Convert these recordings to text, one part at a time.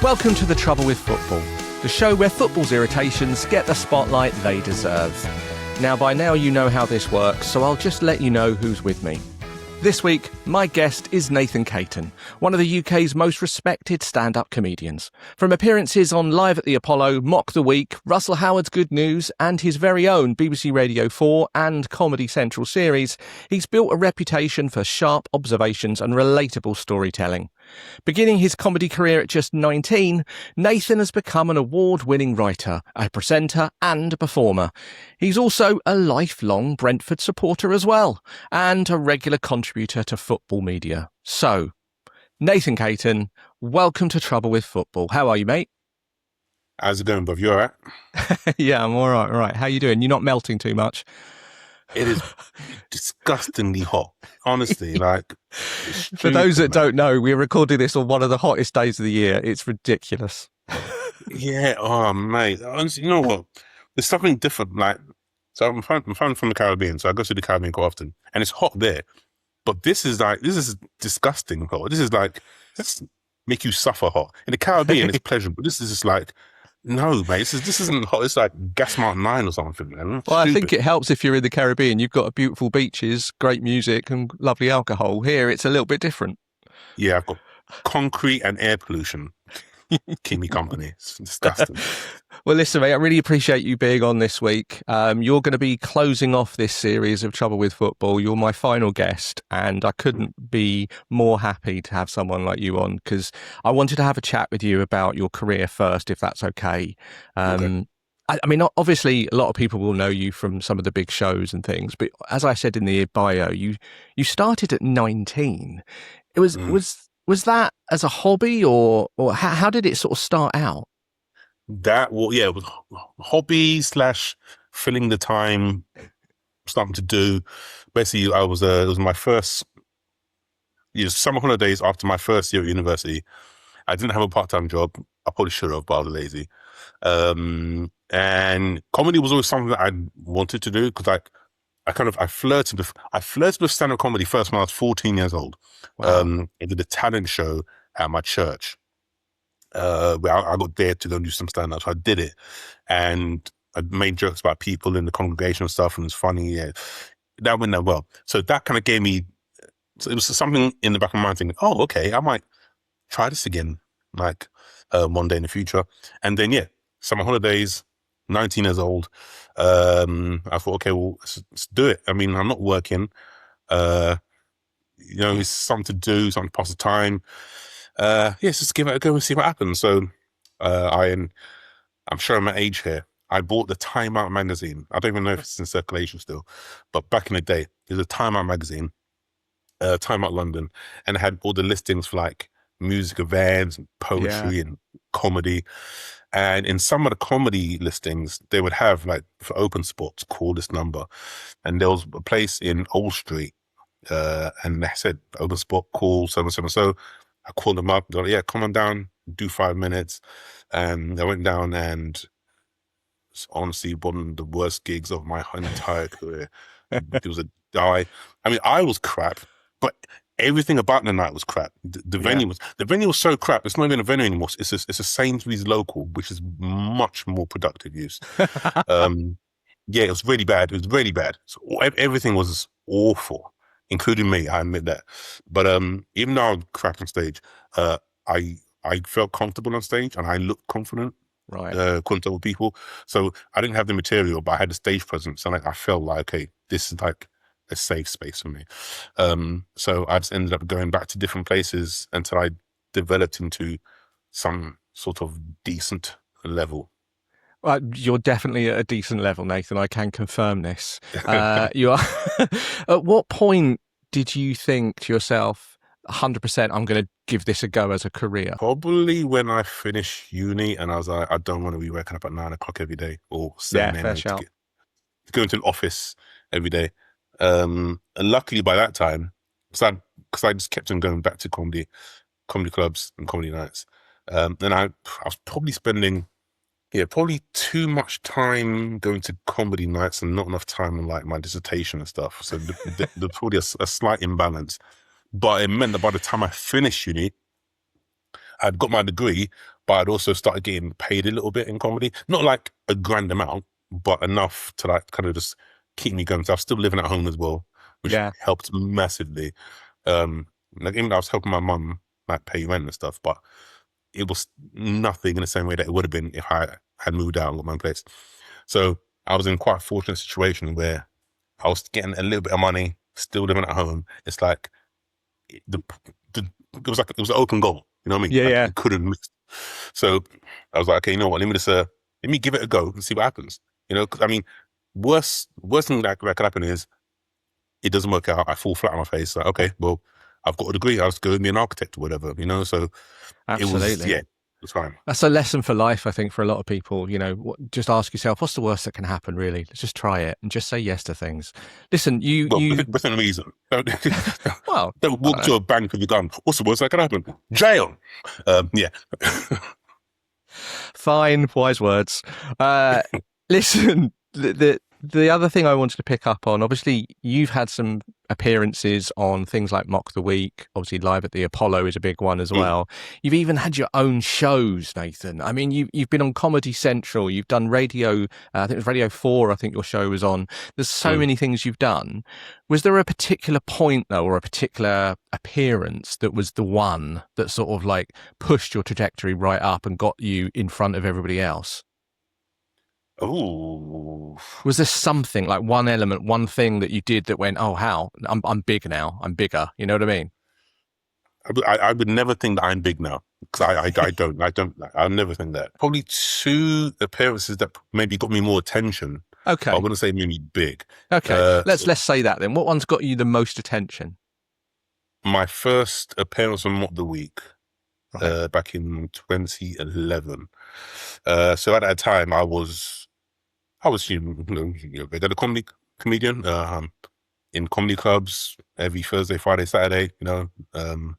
Welcome to The Trouble with Football, the show where football's irritations get the spotlight they deserve. Now, by now you know how this works, so I'll just let you know who's with me. This week, my guest is Nathan Caton, one of the UK's most respected stand-up comedians. From appearances on Live at the Apollo, Mock the Week, Russell Howard's Good News, and his very own BBC Radio 4 and Comedy Central series, he's built a reputation for sharp observations and relatable storytelling. Beginning his comedy career at just 19, Nathan has become an award-winning writer, a presenter and a performer. He's also a lifelong Brentford supporter as well, and a regular contributor to football media. So, Nathan Caton, welcome to Trouble with Football. How are you, mate? How's it going, bruv? You all right? Yeah, I'm all right. How you doing? You're not melting too much? It is disgustingly hot, honestly. Like, for those that don't know, we're recording this on one of the hottest days of the year. It's ridiculous. Yeah, oh mate. Honestly, you know what? There's something different. Like, so I'm from the Caribbean, so I go to the Caribbean quite often, and it's hot there. But this is disgusting hot. This is like, let's make you suffer hot. In the Caribbean, it's pleasurable. This is just like, no, mate. This isn't hot. It's like Gas Mountain 9 or something, man. Well, I think it helps if you're in the Caribbean. You've got beautiful beaches, great music, and lovely alcohol. Here, it's a little bit different. Yeah, I've got concrete and air pollution. Keep me company. It's disgusting. Well, listen, mate, I really appreciate you being on this week. You're going to be closing off this series of Trouble with Football. You're my final guest, and I couldn't be more happy to have someone like you on, because I wanted to have a chat with you about your career first, if that's okay. Okay. I mean, obviously, a lot of people will know you from some of the big shows and things, but as I said in the bio, you started at 19. It was that as a hobby, or how did it sort of start out? It was hobby / filling the time, something to do. Basically, it was my first summer holidays after my first year at university. I didn't have a part-time job. I probably should have, but I was lazy. And comedy was always something that I wanted to do, because I flirted with stand-up comedy first when I was 14 years old. Wow. I did a talent show at my church. Where I got dared to go and do some stand-up, so I did it. And I made jokes about people in the congregation and stuff, and it was funny. Yeah. That went that well. So that kind of gave me, so it was something in the back of my mind thinking, oh, okay, I might try this again, like one day in the future. And then, summer holidays, 19 years old. I thought, okay, well, let's do it. I mean, I'm not working. It's something to do, something to pass the time. Just give it a go and see what happens. So I'm showing my age here. I bought the Time Out magazine. I don't even know if it's in circulation still, but back in the day, there's a Time Out magazine, Time Out London, and it had all the listings for like music events and poetry and comedy. And in some of the comedy listings, they would have, like, for open spots, call this number. And there was a place in Old Street, and they said, open spot, call 777. So I called them up. They're like, come on down, do 5 minutes. And I went down, and it's honestly one of the worst gigs of my entire career. It was a die. I mean, I was crap, but everything about the night was crap. The venue was so crap. It's not even a venue anymore. It's a Sainsbury's local, which is much more productive use. It was really bad. It was really bad. So everything was awful, including me. I admit that. But even though I was crap on stage, I felt comfortable on stage, and I looked confident. Right. According to other people. So I didn't have the material, but I had the stage presence, and I felt like, okay, this is like a safe space for me. So I just ended up going back to different places until I developed into some sort of decent level. Well, you're definitely at a decent level, Nathan. I can confirm this. You are. At what point did you think to yourself, 100%, I'm going to give this a go as a career? Probably when I finished uni, and I was like, I don't want to be waking up at 9 o'clock every day or 7 a.m. to go into an office every day. And luckily by that time, because I just kept on going back to comedy clubs and comedy nights, And I was probably spending, probably too much time going to comedy nights and not enough time on like my dissertation and stuff. So there's probably a slight imbalance. But it meant that by the time I finished uni, I'd got my degree, but I'd also started getting paid a little bit in comedy. Not like a grand amount, but enough to like kind of just keep me going. So I was still living at home as well, which Yeah. helped massively. Like even though I was helping my mum like pay rent and stuff, but it was nothing in the same way that it would have been if I had moved out and got my own place. So I was in quite a fortunate situation where I was getting a little bit of money, still living at home. It's like it was an open goal. You know what I mean? Yeah. I couldn't miss. So I was like, okay, you know what? Let me give it a go and see what happens. You know, 'cause, I mean, worst thing that could happen is it doesn't work out. I fall flat on my face. Like, okay, well, I've got a degree. I'll just go and be an architect or whatever. You know, so Absolutely. it was fine. That's a lesson for life, I think, for a lot of people. You know, just ask yourself, what's the worst that can happen, really? Let's just try it and just say yes to things. Listen, Within reason. Don't well, walk to a bank with your gun. What's the worst that can happen? Jail. Yeah. Fine, wise words. Listen, the other thing I wanted to pick up on, obviously, you've had some appearances on things like Mock the Week. Obviously, Live at the Apollo is a big one as well. You've even had your own shows, Nathan. I mean, you've been on Comedy Central. You've done radio. I think it was Radio 4. I think your show was on. There's so many things you've done. Was there a particular point, though, or a particular appearance that was the one that sort of like pushed your trajectory right up and got you in front of everybody else? Oh, was there something like one element, one thing that you did that went, oh, how I'm big now, I'm bigger? You know what I mean? I would never think that I'm big now because I'll never think that. Probably two appearances that maybe got me more attention. Okay, I wouldn't say maybe big. Okay, let's say that then. What one's got you the most attention? My first appearance on Mock the Week. Right. Back in 2011. So at that time, I was a comedian in comedy clubs every Thursday, Friday, Saturday. You know,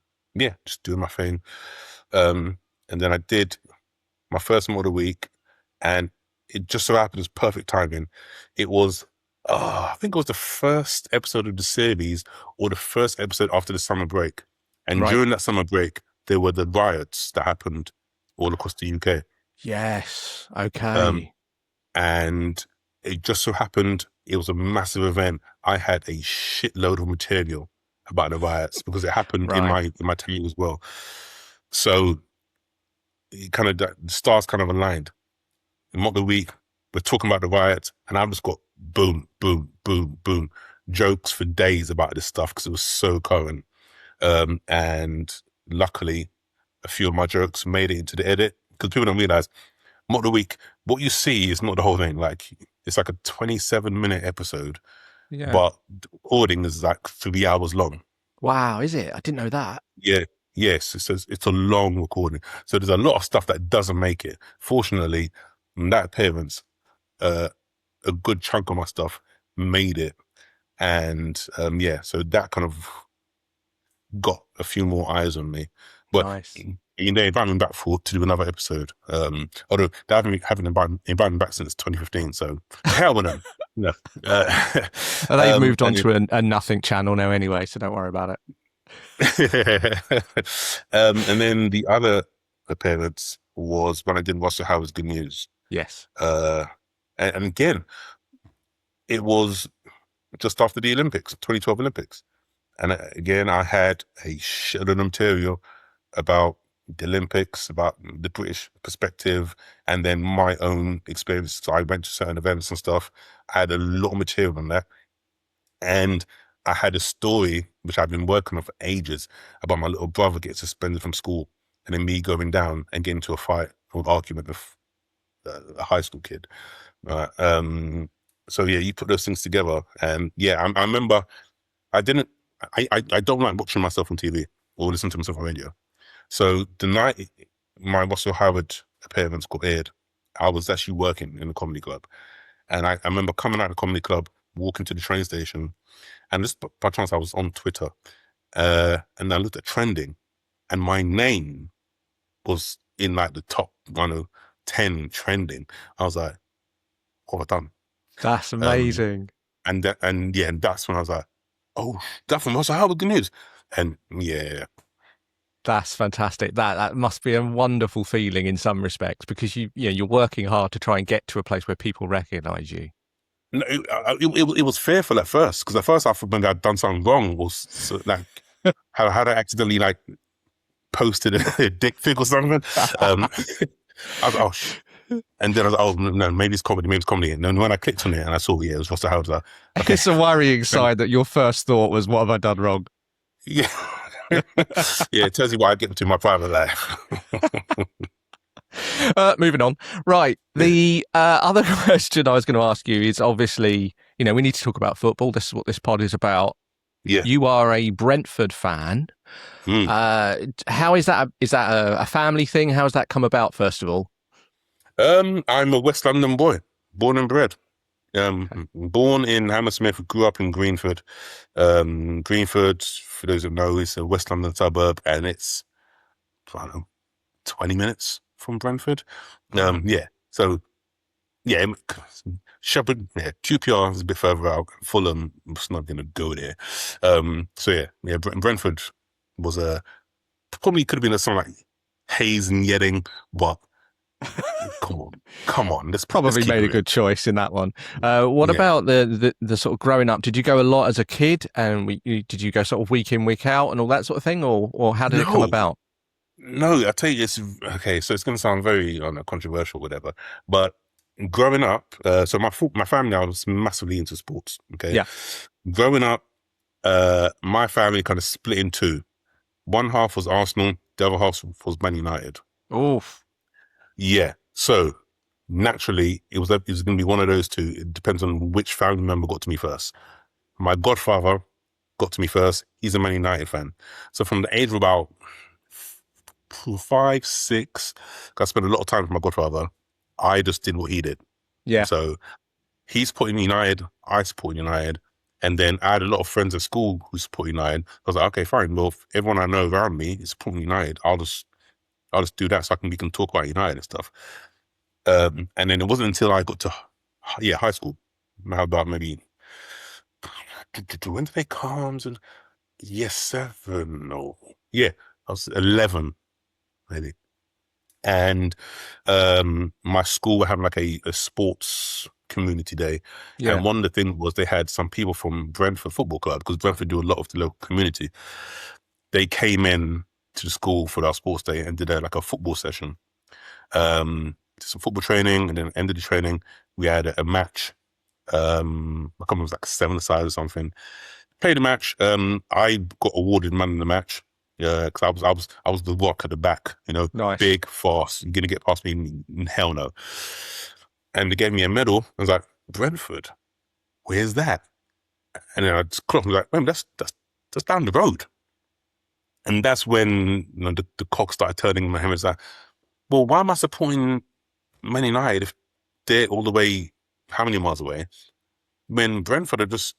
just doing my thing. And then I did my first Mock the Week, and it just so happened it was perfect timing. It was, I think it was the first episode of the series or the first episode after the summer break. And during that summer break, there were the riots that happened all across the UK. Yes. Okay. And it just so happened it was a massive event. I had a shitload of material about the riots because it happened in my team as well. So it kind of the stars kind of aligned. In Mock the Week, we're talking about the riots, and I've just got boom, boom, boom, boom jokes for days about this stuff because it was so current. And luckily, a few of my jokes made it into the edit because people don't realize Mock the Week, what you see is not the whole thing. Like, it's like a 27-minute episode, but the recording is like 3 hours long. Wow, is it? I didn't know that. Yeah, yes, it's a long recording. So there's a lot of stuff that doesn't make it. Fortunately, in that appearance, a good chunk of my stuff made it. And so that kind of got a few more eyes on me. But nice. They invited me back to do another episode. Although they haven't invited me back since 2015, so hell with them. No. They've moved on to a nothing channel now anyway, so don't worry about it. And then the other appearance was when I did Russell Howard's Good News. Yes. And again, it was just after the Olympics, 2012 Olympics. And again, I had a shitload of material about the Olympics, about the British perspective, and then my own experience. So I went to certain events and stuff. I had a lot of material on there. And I had a story, which I've been working on for ages, about my little brother getting suspended from school and then me going down and getting into a fight or argument with a high school kid. So yeah, you put those things together. And yeah, I remember I don't like watching myself on TV or listening to myself on radio. So the night my Russell Howard appearance got aired, I was actually working in a comedy club. And I remember coming out of the comedy club, walking to the train station, and just by chance I was on Twitter, and I looked at trending, and my name was in like the top 10 trending. I was like, what have I done? That's amazing. And that's when I was like, oh, that's when I was like, how good news? And yeah. That's fantastic. That must be a wonderful feeling in some respects, because you're working hard to try and get to a place where people recognise you. No, it was fearful at first, because at first I thought maybe I'd done something wrong, or like how I accidentally like posted a dick pic or something. I was like, and then I was like, oh no, maybe it's comedy. And then when I clicked on it and I saw, it was Foster Howard. Okay. It's a worrying sign that your first thought was, what have I done wrong? Yeah. Yeah, it tells you what I get into my private life. Moving on. Right. The other question I was going to ask you is, obviously, we need to talk about football. This is what this pod is about. Yeah. You are a Brentford fan. How is that? Is that a family thing? How has that come about, first of all? I'm a West London boy, born and bred. Born in Hammersmith, grew up in Greenford. Greenford, for those who know, is a West London suburb, and it's, I don't know, 20 minutes from Brentford. Yeah. So, yeah, Shepherd, QPR is a bit further out. Fulham was not going to go there. So yeah, Brentford was probably could have been something like Hayes and Yedding, but come on. Let's probably made a good choice in that one. What about the sort of growing up? Did you go a lot as a kid, and did you go sort of week in, week out, and all that sort of thing, or how did it come about? No, I tell you, it's okay. So it's going to sound very controversial, whatever. But growing up, so my family, I was massively into sports. Okay, yeah. Growing up, my family kind of split in two. One half was Arsenal, the other half was Man United. Oof. Yeah. So naturally, it was going to be one of those two. It depends on which family member got to me first. My godfather got to me first. He's a Man United fan. So from the age of about 5, 6, I spent a lot of time with my godfather. I just did what he did. Yeah. So he supported United, I supported United, and then I had a lot of friends at school who supported United. I was like, okay, fine. Well, if everyone I know around me is supporting United, I'll just do that, so we can talk about United and stuff. And then it wasn't until I got to high school. How about maybe when did they come? Yes, 7 or I was 11. Maybe. And my school were having like a sports community day. Yeah. And one of the things was they had some people from Brentford Football Club, because Brentford do a lot of the local community. They came in to the school for our sports day and did like a football session. Some football training, and then ended the training. We had a match. I can't remember, it was like 7-a-side or something. Played a match. I got awarded man of the match. Yeah, because I was the rock at the back, nice. Big, fast. You're gonna get past me? Hell no. And they gave me a medal. I was like, Brentford, where's that? And then I just clocked. I was like, man, that's down the road. And that's when the cock started turning in my head. It's like, well, why am I supporting Man United if they're all the way, how many miles away, when Brentford are just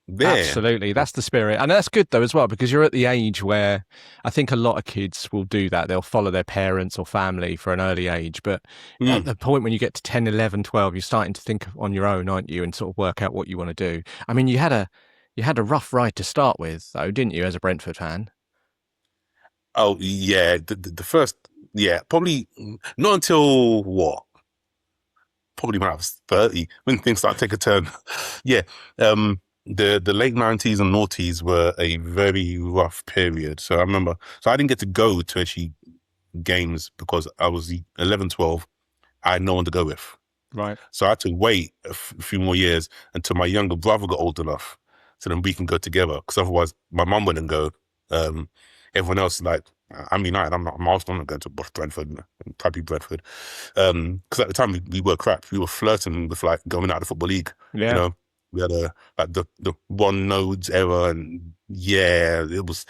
there? Absolutely, that's the spirit. And that's good though as well, because you're at the age where I think a lot of kids will do that. They'll follow their parents or family for an early age, but at the point when you get to 10, 11, 12, you're starting to think on your own, aren't you, and sort of work out what you want to do. I mean, you had a rough ride to start with though, didn't you, as a Brentford fan? Oh yeah, the first, probably not until what? Probably when I was 30, when things started to take a turn. Yeah. The late 90s and noughties were a very rough period. So I remember, I didn't get to go to actually games because I was 11, 12. I had no one to go with. Right. So I had to wait a few more years until my younger brother got old enough, so then we can go together. Because otherwise, my mum wouldn't go. Everyone else is like, I'm United. I'm not going to Brentford, probably Brentford. Because at the time we were crap. We were flirting with like going out of the Football League. Yeah. We had the one nodes era, and it was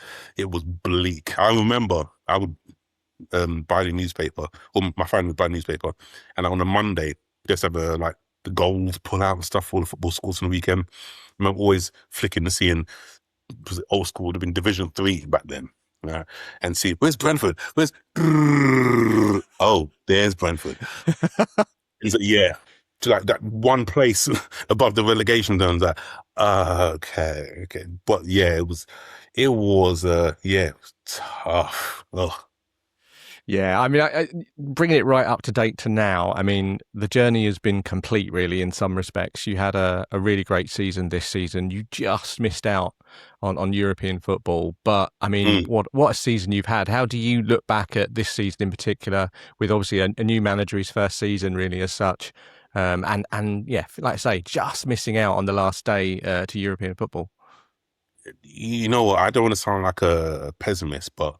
bleak. I remember I would buy the newspaper, or my friend would buy the newspaper, and on a Monday just have the goals pull out and stuff for the football scores on the weekend. I remember always flicking to see, and was old school, would have been Division 3 back then. And see, where's Brentford? Where's oh, there's Brentford. He's like, yeah, to like that one place above the relegation zone. That okay. But yeah, it was yeah, it was tough. Ugh. Yeah, I mean, bringing it right up to date to now, I mean, the journey has been complete, really, in some respects. You had a really great season this season. You just missed out on European football. But, I mean, Mm. what a season you've had. How do you look back at this season in particular, with obviously a new manager, his first season, really, as such? And yeah, like I say, just missing out on the last day to European football. You know what? I don't want to sound like a pessimist, but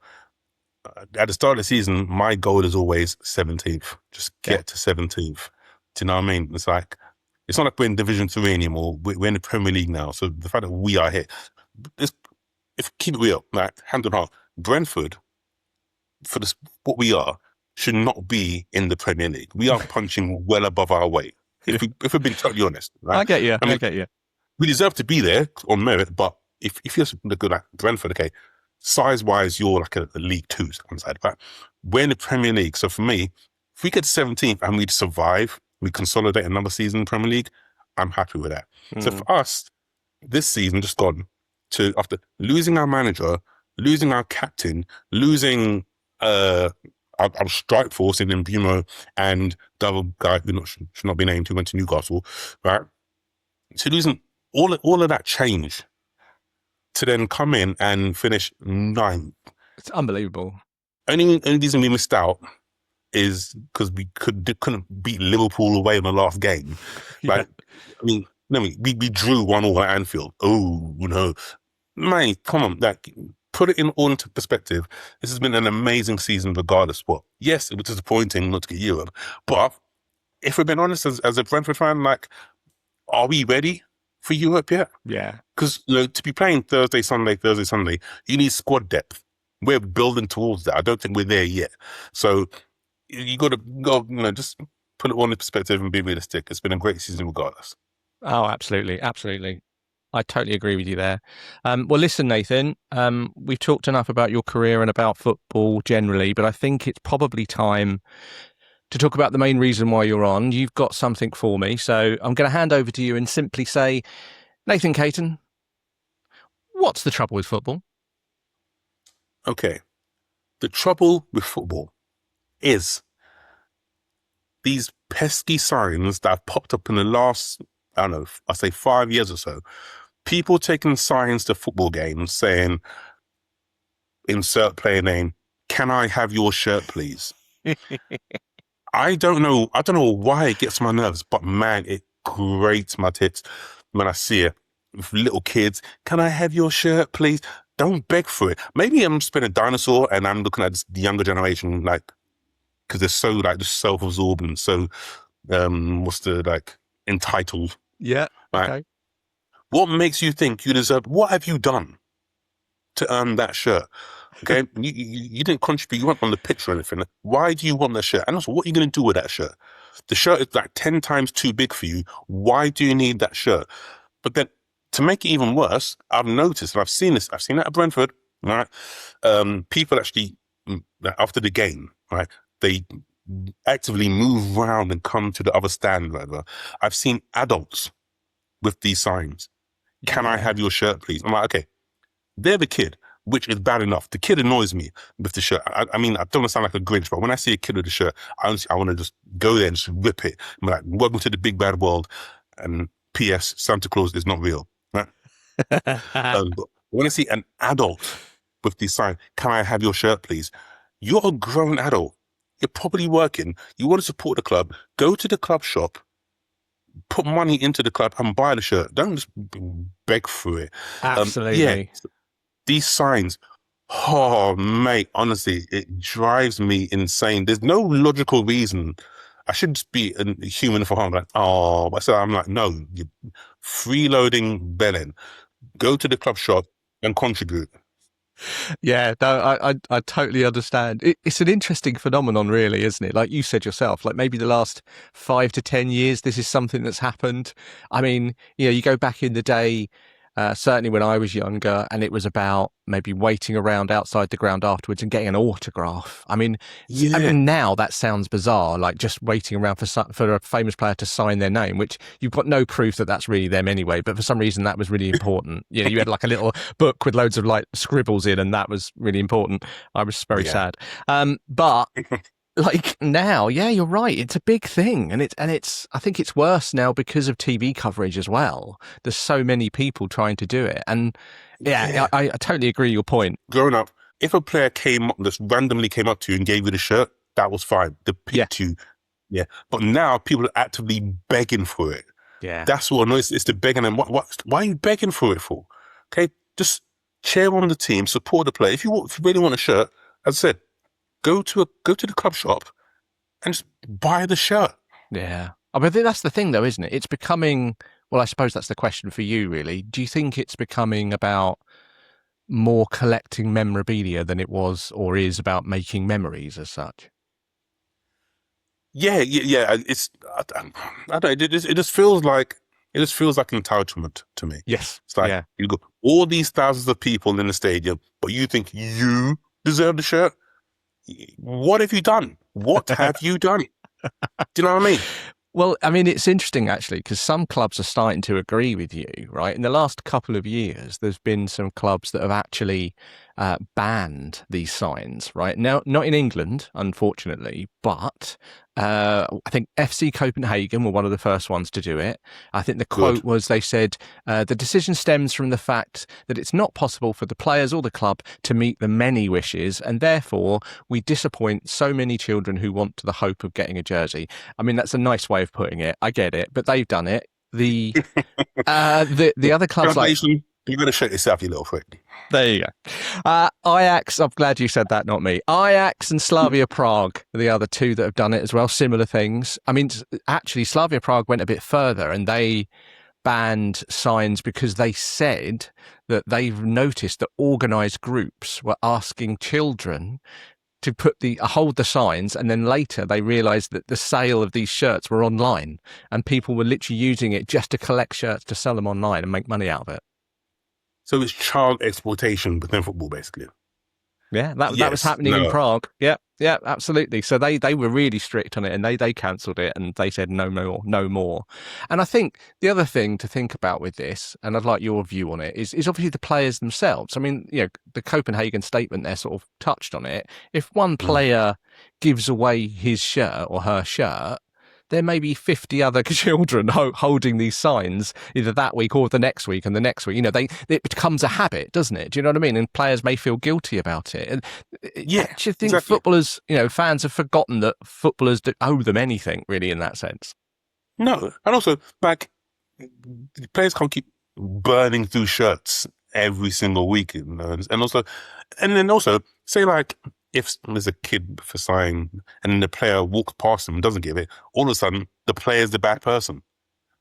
at the start of the season, my goal is always 17th. Just Yeah. get to 17th. Do you know what I mean? It's like, it's not like we're in Division 3 anymore. We're in the Premier League now. So the fact that we are here, if keep it real, like hand on heart, Brentford, for this, what we are, should not be in the Premier League. We are punching well above our weight. If we're being totally honest, right? I get you. I mean, I get you. we deserve to be there on merit, but if you're good like Brentford, okay, size-wise, you're like a League Two on side, but we're in the Premier League. So for me, if we get 17th and we survive, we consolidate another season in the Premier League, I'm happy with that. So for us, this season just gone to, after losing our manager, losing our captain, losing our strike force in Mbumo and the other guy who should not be named, who went to Newcastle, right? So losing all of that change to then come in and finish 9th. It's unbelievable. Only reason we missed out is because we couldn't beat Liverpool away in the last game. Right? Yeah. I mean, no, we drew 1-1 at Anfield. Oh no, man, come on, like put it in all into perspective. This has been an amazing season, regardless. What? Yes, it was disappointing not to get Europe, but if we're being honest, as a Brentford fan, like, are we ready for Europe yet? Yeah. Because to be playing Thursday, Sunday, you need squad depth. We're building towards that. I don't think we're there yet. So you got to go, just put it all in perspective and be realistic. It's been a great season regardless. Oh, absolutely. Absolutely. I totally agree with you there. Well, listen, Nathan, we've talked enough about your career and about football generally, but I think it's probably time to talk about the main reason why you're on. You've got something for me. So I'm going to hand over to you and simply say, Nathan Caton, what's the trouble with football? Okay. The trouble with football is these pesky signs that have popped up in the last, I don't know, I say 5 years or so. People taking signs to football games saying, insert player name, can I have your shirt, please? I don't know why it gets my nerves, but man, it grates my tits when I see it. With little kids, can I have your shirt, please? Don't beg for it. Maybe I'm just being a dinosaur and I'm looking at the younger generation, like, because they're so like just self-absorbed and so entitled. Yeah. Right? Okay. What makes you think you deserve? What have you done to earn that shirt? Okay, you didn't contribute. You weren't on the pitch or anything. Why do you want that shirt? And also, what are you going to do with that shirt? The shirt is like 10 times too big for you. Why do you need that shirt? But then, to make it even worse, I've noticed, and I've seen this. I've seen that at Brentford. Right, people actually after the game, right, they actively move around and come to the other stand. Whatever. I've seen adults with these signs. Can I have your shirt, please? I'm like, okay, they're the kid, which is bad enough. The kid annoys me with the shirt. I mean, I don't want to sound like a Grinch, but when I see a kid with a shirt, I want to just go there and just rip it. I'm like, welcome to the big bad world. And P.S. Santa Claus is not real. Right? But when I see an adult with these signs, can I have your shirt, please? You're a grown adult. You're probably working. You want to support the club. Go to the club shop, put money into the club and buy the shirt. Don't just beg for it. Absolutely. These signs, oh, mate, honestly, it drives me insane. There's no logical reason. I should just be a human for harm. Like, oh, but so I'm like, no, you're freeloading Belen. Go to the club shop and contribute. Yeah, no, I totally understand. It's an interesting phenomenon, really, isn't it? Like you said yourself, like maybe the last 5 to 10 years, this is something that's happened. I mean, you go back in the day, certainly when I was younger, and it was about maybe waiting around outside the ground afterwards and getting an autograph. I mean, now that sounds bizarre, like just waiting around for a famous player to sign their name, which you've got no proof that that's really them anyway. But for some reason, that was really important. You had like a little book with loads of like scribbles in, and that was really important. I was very sad. But like now, yeah, you're right. It's a big thing, and it's. I think it's worse now because of TV coverage as well. There's so many people trying to do it, and I totally agree with your point. Growing up, if a player just randomly came up to you and gave you the shirt, that was fine. They picked you, But now people are actively begging for it. Yeah, that's what annoys. It's the begging, and why are you begging for it for? Okay, just cheer on the team, support the player. If you really want a shirt, as I said, go to the club shop and just buy the shirt. Yeah. I mean, that's the thing though, isn't it? It's becoming, well, I suppose that's the question for you really. Do you think it's becoming about more collecting memorabilia than it was or is about making memories as such? Yeah. It's, I don't know, it just feels like entitlement to me. Yes. It's like, you got all these thousands of people in the stadium, but you think you deserve the shirt? What have you done? What have you done? Do you know what I mean? Well, I mean, it's interesting actually, because some clubs are starting to agree with you, right? In the last couple of years, there's been some clubs that have actually banned these signs, right? Now, not in England, unfortunately, but I think FC Copenhagen were one of the first ones to do it. I think the quote was, they said, the decision stems from the fact that it's not possible for the players or the club to meet the many wishes, and therefore we disappoint so many children who want the hope of getting a jersey. I mean, that's a nice way of putting it. I get it, but they've done it. The other clubs like... You're going to shut yourself, you little prick. There you go. Ajax, I'm glad you said that, not me. Ajax and Slavia Prague are the other two that have done it as well, similar things. I mean, actually, Slavia Prague went a bit further and they banned signs because they said that they've noticed that organised groups were asking children to hold the signs, and then later they realised that the sale of these shirts were online and people were literally using it just to collect shirts to sell them online and make money out of it. So it's child exploitation within football, basically. Yeah, that was happening in Prague. Yeah, absolutely. So they were really strict on it, and they cancelled it, and they said no more. And I think the other thing to think about with this, and I'd like your view on it, is obviously the players themselves. I mean, the Copenhagen statement there sort of touched on it. If one player gives away his shirt or her shirt, there may be 50 other children holding these signs either that week or the next week and the next week. It becomes a habit, doesn't it? Do you know what I mean? And players may feel guilty about it. And do you think footballers, fans have forgotten that footballers owe them anything really in that sense? No. And also, like, players can't keep burning through shirts every single week. And then also, say like, if there's a kid for signing and then the player walks past him and doesn't give it, all of a sudden the player's the bad person.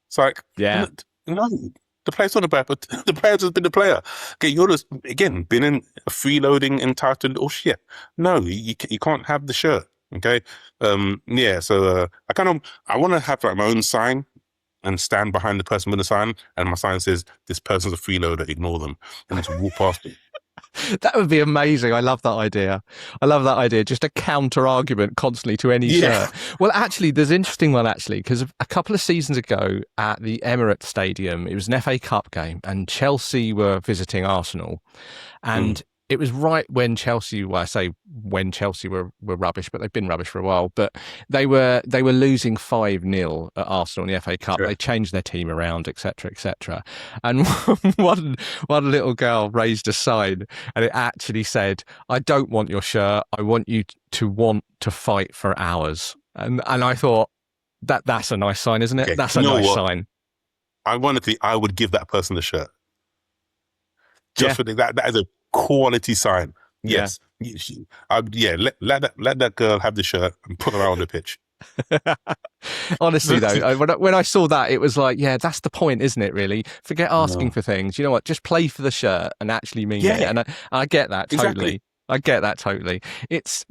It's like, no, the player's not a bad person. The player's just been the player. Okay, you're just, again, been in a freeloading, entitled, shit. No, you can't have the shirt. Okay? So I want to have like my own sign and stand behind the person with the sign, and my sign says, this person's a freeloader, ignore them, and just walk past them. That would be amazing. I love that idea. Just a counter argument constantly to any shirt. Well, actually, there's an interesting one, because a couple of seasons ago at the Emirates Stadium, it was an FA Cup game and Chelsea were visiting Arsenal. And it was right when Chelsea, well, I say when Chelsea were rubbish, but they've been rubbish for a while. But they were losing 5-0 at Arsenal in the FA Cup. They changed their team around, etc., etc. And one little girl raised a sign, and it actually said, "I don't want your shirt. I want you to want to fight for ours." And I thought that's a nice sign, isn't it? Okay. That's a nice sign. I would give that person the shirt. For that is a quality sign. Yes. Let that girl have the shirt and put her out on the pitch. Honestly though, when I saw that, it was like, that's the point, isn't it, really? Forget asking for things. You know what? Just play for the shirt and actually mean it. And I get that totally. Exactly. I get that totally.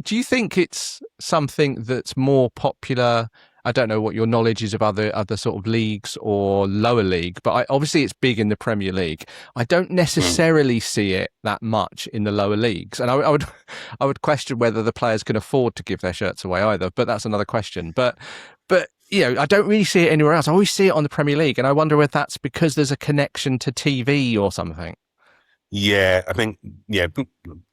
Do you think it's something that's more popular I don't know what your knowledge is of other sort of leagues or lower league, but obviously it's big in the Premier League. I don't necessarily see it that much in the lower leagues, and I would I would question whether the players can afford to give their shirts away either. But that's another question. But I don't really see it anywhere else. I always see it on the Premier League, and I wonder if that's because there's a connection to TV or something. Yeah, I think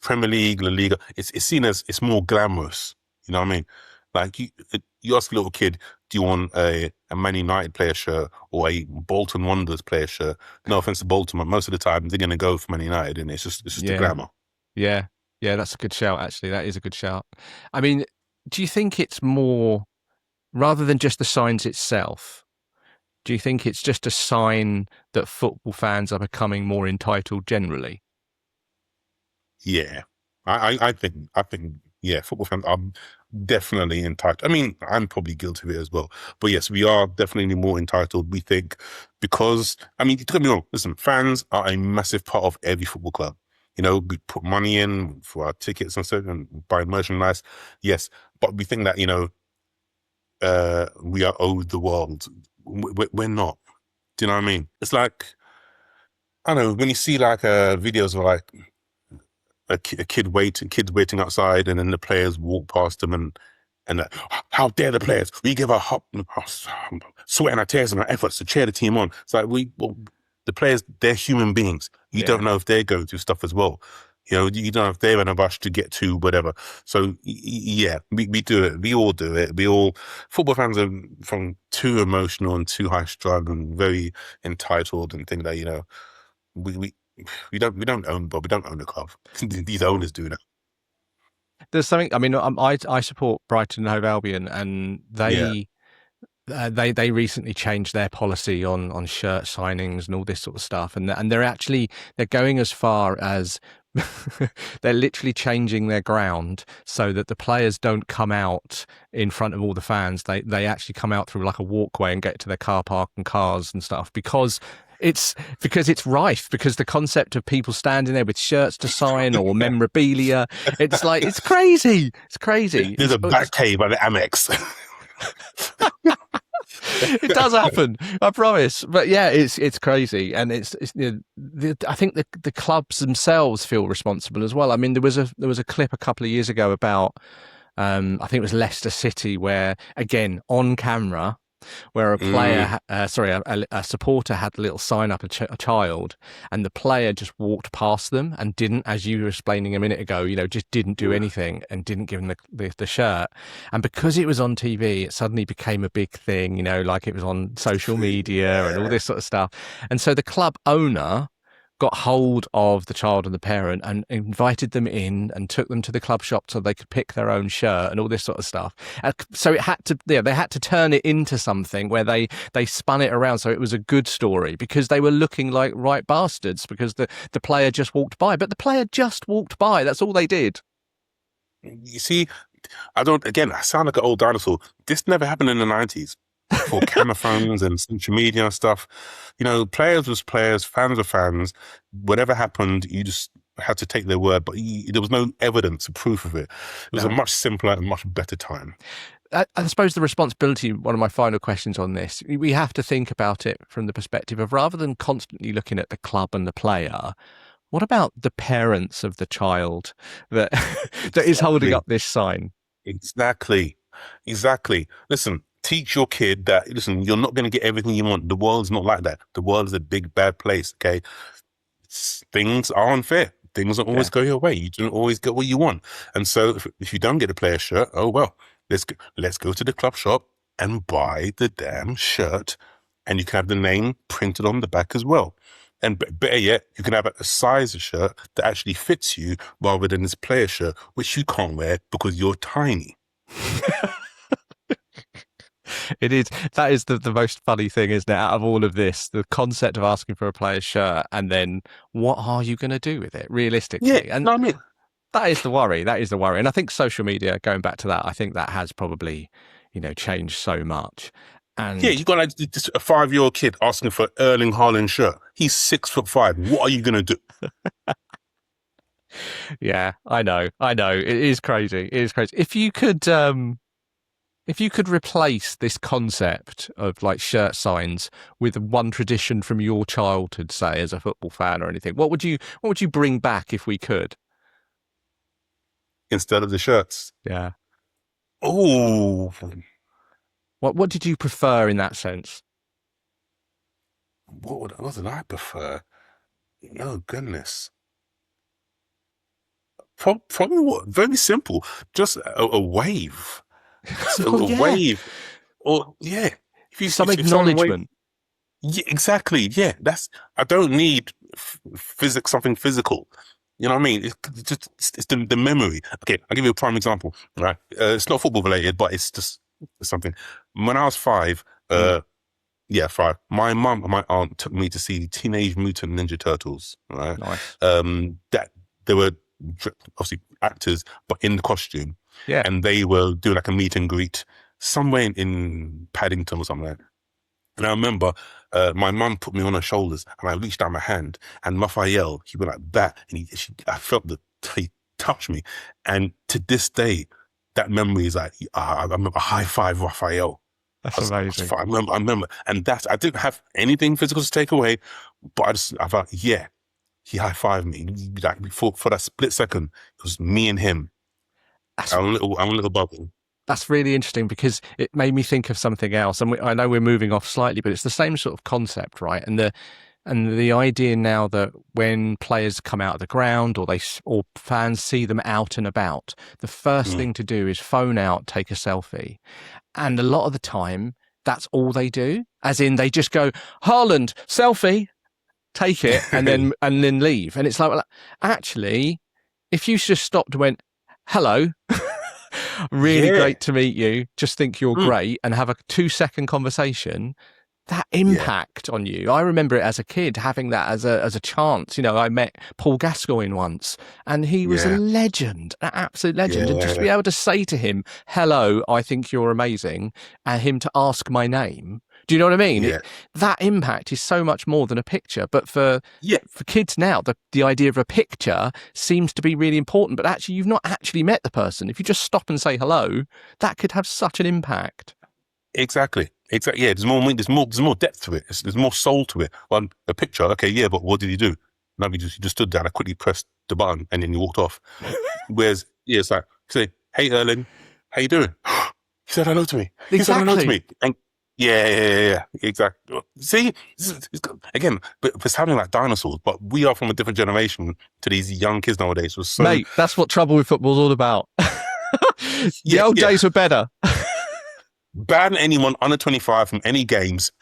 Premier League, La Liga, it's seen as it's more glamorous. You know what I mean? Like you ask a little kid, do you want a Man United player shirt or a Bolton Wanderers player shirt? No offense to Bolton, but most of the time they're gonna go for Man United, and it's just the glamour. Yeah, yeah, that's a good shout. Actually, that is a good shout. I mean, do you think it's more rather than just the signs itself? Do you think it's just a sign that football fans are becoming more entitled generally? Yeah, I think yeah, football fans are definitely entitled. I mean, I'm probably guilty of it as well. But yes, we are definitely more entitled. We think because I mean, don't get me wrong. Listen, fans are a massive part of every football club. You know, we put money in for our tickets and stuff and buy merchandise. Yes, but we think that we are owed the world. We're not. Do you know what I mean? It's like I don't know when you see like videos of like kids waiting outside, and then the players walk past them, and how dare the players? We give our sweat and our tears and our efforts to cheer the team on. It's like the players, they're human beings. You don't know if they're going through stuff as well. You know, you don't know if they're in a rush to get to whatever. So yeah, we do it. We all do it. Football fans are from too emotional and too high strung and very entitled and think that we don't own, but we don't own the club. These owners do now. There's something. I mean, I support Brighton and Hove Albion, and they recently changed their policy on shirt signings and all this sort of stuff, and they're going as far as they're literally changing their ground so that the players don't come out in front of all the fans. They actually come out through like a walkway and get to their car park and cars and stuff because it's rife, because the concept of people standing there with shirts to sign or memorabilia, it's like it's crazy. There's a back cave by the Amex. It does happen, I promise. But yeah, it's crazy, and I think the clubs themselves feel responsible as well. I mean, there was a clip a couple of years ago about I think it was Leicester City, where again on camera, where a player, a supporter had a little sign up a child, and the player just walked past them and didn't, as you were explaining a minute ago, just didn't do anything and didn't give them the shirt. And because it was on TV, it suddenly became a big thing, like it was on social media and all this sort of stuff. And so the club owner got hold of the child and the parent and invited them in and took them to the club shop so they could pick their own shirt and all this sort of stuff. So they had to turn it into something where they spun it around so it was a good story, because they were looking like right bastards because the player just walked by. But the player just walked by. That's all they did. You see, I sound like an old dinosaur. This never happened in the 90s. For camera phones and social media and stuff. Players was players, fans were fans. Whatever happened, you just had to take their word, but there was no evidence or proof of it. It was a much simpler and much better time. I suppose the responsibility, one of my final questions on this, we have to think about it from the perspective of, rather than constantly looking at the club and the player, what about the parents of the child that is holding up this sign? Exactly. Listen, teach your kid that, listen, you're not going to get everything you want. The world's not like that. The world is a big, bad place, okay? Things are unfair. Things don't always go your way. You don't always get what you want. And so if you don't get a player shirt, oh, well, let's go to the club shop and buy the damn shirt. And you can have the name printed on the back as well. And better yet, you can have a size of shirt that actually fits you rather than this player shirt, which you can't wear because you're tiny. It is. That is the most funny thing, isn't it? Out of all of this, the concept of asking for a player's shirt, and then what are you going to do with it, realistically? Yeah, and no, I mean, that is the worry. And I think social media, going back to that, I think that has probably, changed so much. And yeah, you got like just a 5-year-old kid asking for Erling Haaland shirt. He's 6'5". What are you going to do? Yeah, I know. It is crazy. If you could, If you could replace this concept of like shirt signs with one tradition from your childhood, say as a football fan or anything, what would you bring back if we could? Instead of the shirts. Yeah. Oh, What did you prefer in that sense? what did I prefer? Oh, goodness. Probably what? Very simple. Just a wave. Just Oh, a yeah. wave. Or, yeah. Some if someone acknowledgement. Yeah, exactly. Yeah, I don't need something physical. You know what I mean? It's the memory. Okay, I'll give you a prime example. Right, it's not football related, but it's just something. When I was 5, yeah, 5. My mum and my aunt took me to see Teenage Mutant Ninja Turtles. Right, Nice. that they were obviously actors, but in the costume. Yeah. And they were doing like a meet and greet somewhere in Paddington or something like that. And I remember my mum put me on her shoulders and I reached out my hand and Raphael, he went like that and I felt he touched me. And to this day, that memory is like, I remember high five Raphael. That's amazing. I remember. And I didn't have anything physical to take away, but I thought, yeah, he high fived me. Like for that split second, it was me and him. I'm a little bubble. That's really interesting because it made me think of something else. And I know we're moving off slightly, but it's the same sort of concept, right? And the idea now that when players come out of the ground or fans see them out and about, the first thing to do is phone out, take a selfie. And a lot of the time, that's all they do. As in, they just go, Haaland, selfie, take it, and then leave. And it's like, actually, if you just stopped and went, hello, really great to meet you, just think you're great, and have a 2-second conversation, that impact on you. I remember it as a kid, having that as a chance. You know, I met Paul Gascoigne once and he was a legend, an absolute legend. And just to be able to say to him, hello, I think you're amazing, and him to ask my name. Do you know what I mean? Yeah. That impact is so much more than a picture. But for kids now, the idea of a picture seems to be really important. But actually, you've not actually met the person. If you just stop and say hello, that could have such an impact. Exactly. Yeah, there's more depth to it. There's more soul to it. Well, a picture, okay, yeah, but what did he do? No, you just stood there and I quickly pressed the button and then you walked off. Whereas, yeah, it's like, say, hey, Erling, how you doing? He said hello to me. Exactly. He said hello to me. And yeah, exactly. See, again, but it's sounding like dinosaurs, but we are from a different generation to these young kids nowadays. So, mate, that's what Trouble with Football's all about. The old days were better. Ban anyone under 25 from any games.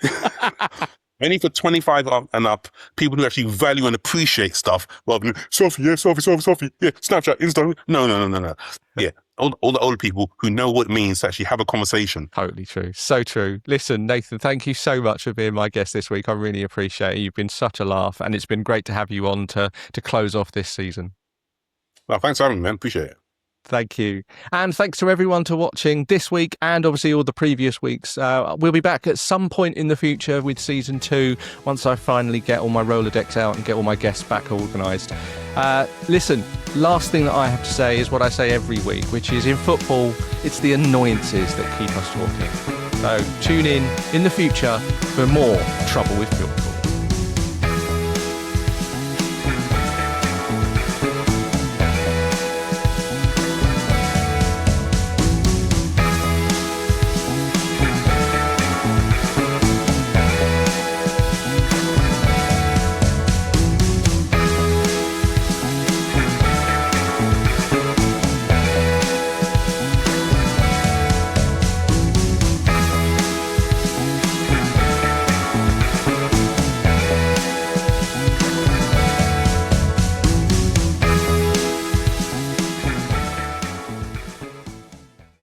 Only for 25 and up, people who actually value and appreciate stuff, rather than selfie, yeah, Snapchat, Instagram. No. Yeah, all the older people who know what it means to actually have a conversation. Totally true. So true. Listen, Nathan, thank you so much for being my guest this week. I really appreciate it. You've been such a laugh, and it's been great to have you on to close off this season. Well, thanks for having me, man. Appreciate it. Thank you. And thanks to everyone for watching this week and obviously all the previous weeks. We'll be back at some point in the future with season 2 once I finally get all my Rolodex out and get all my guests back organised. Listen, last thing that I have to say is what I say every week, which is in football, it's the annoyances that keep us talking. So tune in the future for more Trouble with Football.